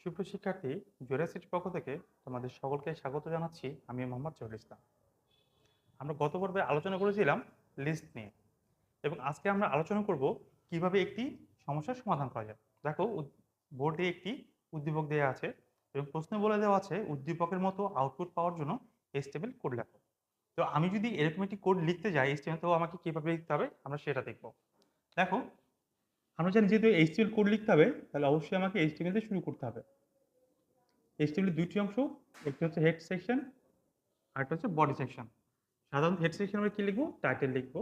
সুপ্রিয় শিক্ষার্থী, জহির আইসিটির পক্ষ থেকে তোমাদের সকলকে স্বাগত জানাচ্ছি। আমি মোহাম্মদ জহির ইসলাম। আমরা গত পর্বে আলোচনা করেছিলাম লিস্ট নিয়ে, এবং আজকে আমরা আলোচনা করব কিভাবে একটি সমস্যার সমাধান করা যায়। দেখো, বোর্ডে একটি উদ্দীপক দেওয়া আছে এবং প্রশ্নে বলে দেওয়া আছে উদ্দীপকের মতো আউটপুট পাওয়ার জন্য HTML কোড লেখো। তো আমি যদি এরকম একটি কোড লিখতে যাই HTML, তো আমাকে কিভাবে লিখতে হবে আমরা সেটা দেখব। দেখো, আমরা জানি যেহেতু HTML কোড লিখতে হবে, তাহলে অবশ্যই আমাকে HTML দিয়ে শুরু করতে হবে। HTML এর দুইটি অংশ, একটি হচ্ছে হেড সেকশন আর একটা হচ্ছে বডি সেকশন। সাধারণত হেড সেকশন আমরা কি লিখবো? টাইটেল লিখবো।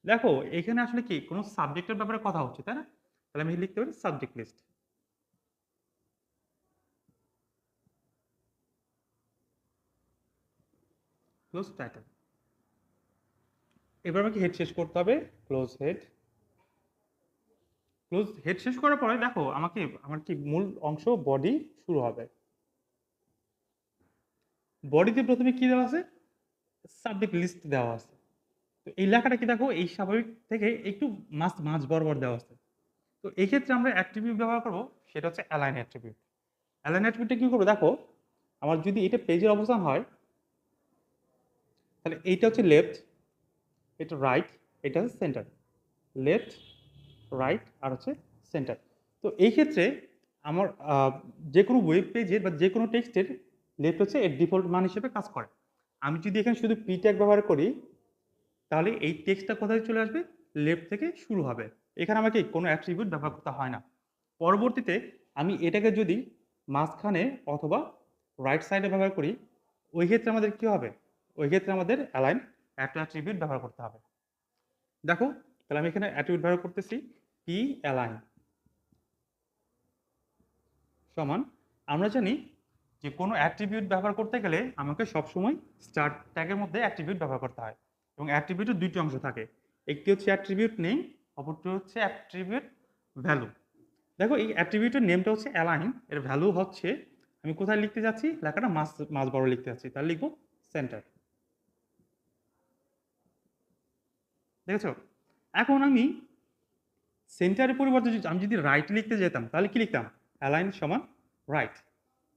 দেখো, এখানে আসলে কি কোনো সাবজেক্টের ব্যাপারে কথা হচ্ছে, তাই না? তাহলে আমি লিখতে পারি সাবজেক্ট লিস্ট, ক্লোজ টাইটেল। এবার আমাকে হেড শেষ করতে হবে, ক্লোজ হেড। ক্লোজ হেড শেষ করার পরে দেখো আমার কি মূল অংশ বডি শুরু হবে। বডিতে প্রথমে কি দেওয়া আছে? সাবজেক্ট লিস্ট দেওয়া আছে। তো এই লেখাটা কি দেখো, এই স্বাভাবিক থেকে একটু মাঝ বরাবর দেওয়া আছে। তো এই ক্ষেত্রে আমরা অ্যাট্রিবিউট ব্যবহার করব, সেটা হচ্ছে অ্যালাইন অ্যাট্রিবিউট। অ্যালাইন অ্যাট্রিবিউটটা কি করবো? দেখো, আমার যদি এটা পেজের অবস্থান হয়, তাহলে এইটা হচ্ছে লেফট, এটা রাইট, এটা হচ্ছে সেন্টার। লেফট, রাইট আর হচ্ছে সেন্টার। তো এই ক্ষেত্রে আমার যে কোনো ওয়েব পেজের বা যে কোনো টেক্সটের লেফট হচ্ছে এর ডিফল্ট মান হিসেবে কাজ করে। আমি যদি এখানে শুধু পি ট্যাগ ব্যবহার করি, তাহলে এই টেক্সটটা কোথায় চলে আসবে? লেফট থেকে শুরু হবে। এখানে আমাকে কোনো অ্যাট্রিবিউট ব্যবহার করতে হয় না। পরবর্তীতে আমি এটাকে যদি মাঝখানে অথবা রাইট সাইডে ব্যবহার করি, ওই ক্ষেত্রে আমাদের কি হবে? ওই ক্ষেত্রে আমাদের অ্যালাইন একটা অ্যাট্রিবিউট ব্যবহার করতে হবে। দেখো, তাহলে আমি এখানে অ্যাট্রিবিউট ব্যবহার করতেছি পি অ্যালাইন সমান, আমরা জানি যে কোনো অ্যাট্রিবিউট ব্যবহার করতে গেলে আমাকে সবসময় স্টার্ট ট্যাগের মধ্যে অ্যাট্রিবিউট ব্যবহার করতে হয়, এবং অ্যাট্রিবিউটের দুইটি অংশ থাকে। একটি হচ্ছে অ্যাট্রিবিউট নেম, অপরটি হচ্ছে অ্যাট্রিবিউট ভ্যালু। দেখো, এই অ্যাট্রিবিউটের নেমটা হচ্ছে অ্যালাইন, এর ভ্যালু হচ্ছে, আমি কোথায় লিখতে যাচ্ছি? লেখাটা মাঝ বড় লিখতে যাচ্ছি, তাহলে লিখবো সেন্টার। দেখেছো? এখন আমি সেন্টারের পরিবর্তে আমি যদি রাইট লিখতে যেতাম, তাহলে কি লিখতাম? অ্যালাইন সমান রাইট।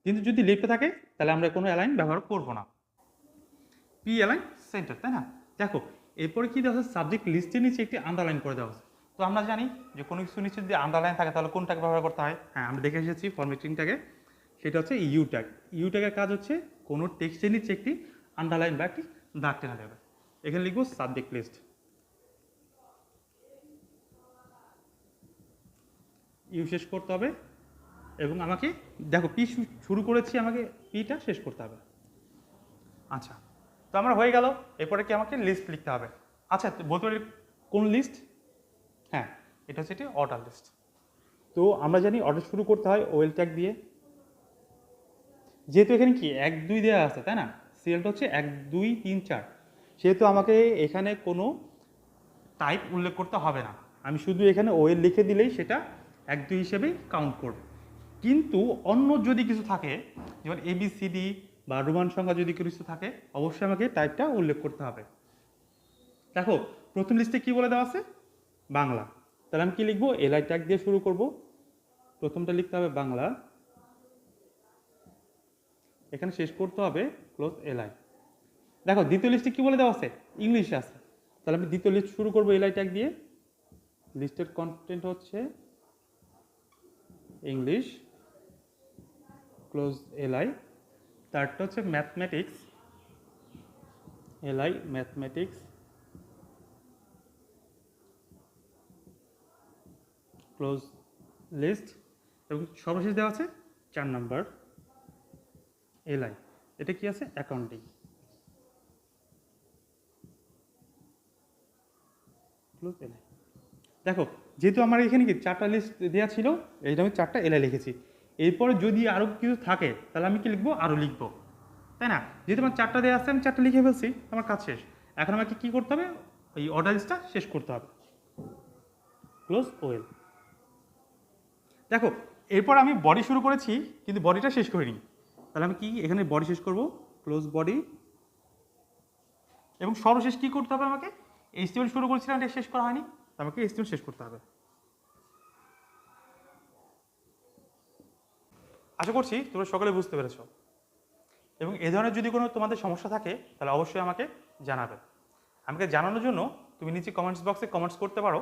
কিন্তু যদি লেফটে থাকে, তাহলে আমরা কোনো অ্যালাইন ব্যবহার করব না। পি অ্যালাইন সেন্টার, তাই না? দেখো, এরপরে কি দেওয়া আছে? সাবজেক্ট লিস্টের নিচে একটি আন্ডারলাইন করে দেওয়া আছে। তো আমরা জানি যে কোনো কিছু নিচে যদি আন্ডারলাইন থাকে, তাহলে কোনটাকে ব্যবহার করতে হয়? হ্যাঁ, আমরা দেখে এসেছি ফরম্যাটিংটাকে, সেটা হচ্ছে ইউ ট্যাগ। ইউ ট্যাগের কাজ হচ্ছে কোনো টেক্সটের নিচে একটি আন্ডারলাইন বা একটি দাগ টেনে দেবে। এখানে লিখবো সাবজেক্ট লিস্ট। ইউ শেষ করতে হবে, এবং আমাকে দেখো পি শুরু করেছি, আমাকে পিটা শেষ করতে হবে। আচ্ছা, তো আমার হয়ে গেল। এরপরে কি আমাকে লিস্ট লিখতে হবে? আচ্ছা, বলতে পারি কোন লিস্ট? হ্যাঁ, এটা হচ্ছে এটি অর্ডার লিস্ট। তো আমরা জানি অর্ডার শুরু করতে হয় ওয়েল ট্যাগ দিয়ে। যেহেতু এখানে কি 1 2 দেওয়া আছে, তাই না? সিরিয়ালটা হচ্ছে 1 2 3 4, সেহেতু আমাকে এখানে কোনো টাইপ উল্লেখ করতে হবে না। আমি শুধু এখানে ওয়েল লিখে দিলেই সেটা 1 2 হিসেবেই কাউন্ট করবে। কিন্তু অন্য যদি কিছু থাকে, যেমন ABCD বা রোমান সংখ্যা যদি কিছু থাকে, অবশ্যই আমাকে টাইপটা উল্লেখ করতে হবে। দেখো, প্রথম লিস্টে কি বলে দেওয়া আছে? বাংলা। তাহলে আমি কি লিখবো? এলআই ট্যাগ দিয়ে শুরু করব। প্রথমটা লিখতে হবে বাংলা, এখানে শেষ করতে হবে ক্লোজ এলআই। দেখো, দ্বিতীয় লিস্টে কি বলে দেওয়া আছে? ইংলিশ আছে। তাহলে আমি দ্বিতীয় লিস্ট শুরু করবো এলআই ট্যাগ দিয়ে। লিস্টের কন্টেন্ট হচ্ছে ইংলিশ, ক্লোজ এলআই। তারটা হচ্ছে mathematics, LI mathematics, close list. এবং সর্বশেষ দেওয়া আছে 4 নম্বর এলআই। এটা কি আছে? Accounting, close LI. দেখো, যেহেতু আমার এখানে কি 4টা লিস্ট দেওয়া ছিল, এইটা আমি 4টা এলআই লিখেছি। এরপরে যদি আরও কিছু থাকে, তাহলে আমি কি লিখবো? আরও লিখবো, তাই না? যেহেতু আমার 4টা দেওয়া আছে, আমি 4টা লিখে ফেলছি, আমার কাজ শেষ। এখন আমাকে কি করতে হবে? এই অর্ডার লিস্টটা শেষ করতে হবে, ক্লোজ ওয়েল। দেখো, এরপর আমি বডি শুরু করেছি, কিন্তু বডিটা শেষ করিনি। তাহলে আমি কি এখানে বডি শেষ করব, ক্লোজ বডি। এবং সর্বশেষ কি করতে হবে আমাকে? HTML শুরু করেছিলাম, এটা শেষ করা হয়নি, আমাকে HTML শেষ করতে হবে। আশা করছি তোমরা সকলে বুঝতে পেরেছো। এবং এই ধরনের যদি কোনো তোমাদের সমস্যা থাকে তাহলে অবশ্যই আমাকে জানাবে। আমাকে জানানোর জন্য তুমি নিচে কমেন্টস বক্সে কমেন্টস করতে পারো,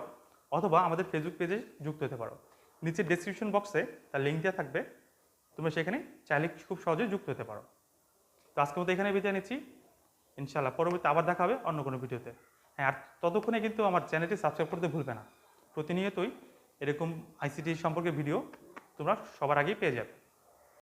অথবা আমাদের ফেসবুক পেজে যুক্ত হতে পারো। নিচে ডেসক্রিপশন বক্সে তার লিঙ্ক দেওয়া থাকবে, তোমরা সেখানে চাইলে খুব সহজে যুক্ত হতে পারো। তো আজকের মতো এখানে বিদায় নিচ্ছি, ইনশাআল্লাহ পরবর্তী আবার দেখা হবে অন্য কোনো ভিডিওতে। হ্যাঁ, আর ততক্ষণে কিন্তু আমার চ্যানেলটি সাবস্ক্রাইব করতে ভুলবে না। প্রতিনিয়তই এরকম আইসিটি সম্পর্কে ভিডিও তোমরা সবার আগেই পেয়ে যাবে।